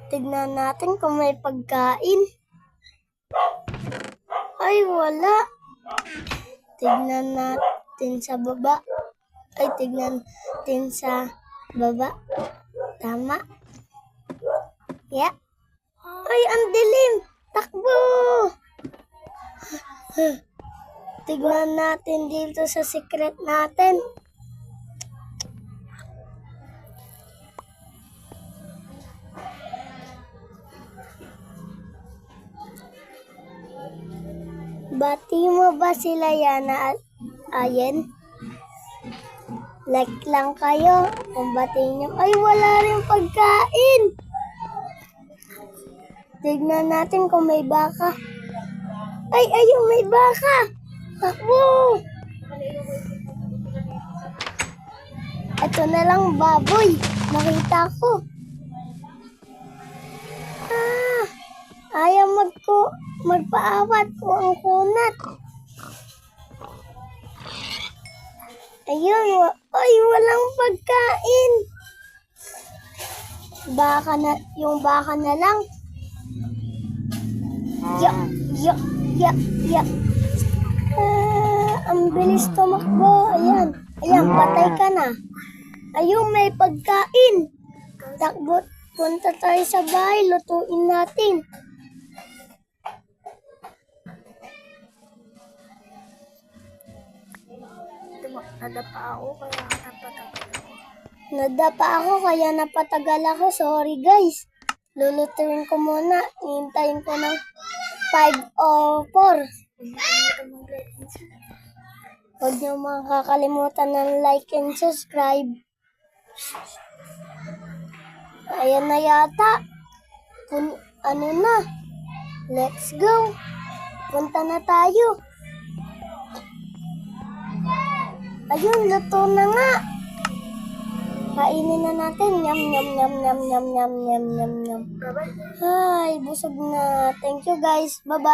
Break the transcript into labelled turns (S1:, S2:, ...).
S1: Tignan natin kung may pagkain. Ay, wala. Tignan natin sa baba. Ay, tignan natin sa baba. Tama. Yeah. Ay, ang dilim. Takbo! Tignan natin dito sa secret natin. Bati mo ba sila Yana at Ayen? Like lang kayo kung batiin nyo. Ay, wala rin pagkain. Tignan natin kung may baka. Ay, ayun, may baka. Takbo! Ito na lang baboy. Nakita ko. Ayaw magpaawat ko ang kunat. Ayun, ay, walang pagkain. Yung baka na lang. Yak. Ang bilis tumakbo. Ayan, patay ka na. Ayun, may pagkain. Takbo, punta tayo sa bahay, lutuin natin. Nadapa ako kaya napatagal ako. Sorry guys. Lulutuin ko muna. Hintayin ko ng 5 o 4. Huwag niyo makakalimutan ng like and subscribe. Ayan na yata. Ano na? Let's go. Punta na tayo. Ayun, luto na nga. Kainin na natin. Yum. Ay, busog na. Thank you guys. Bye-bye.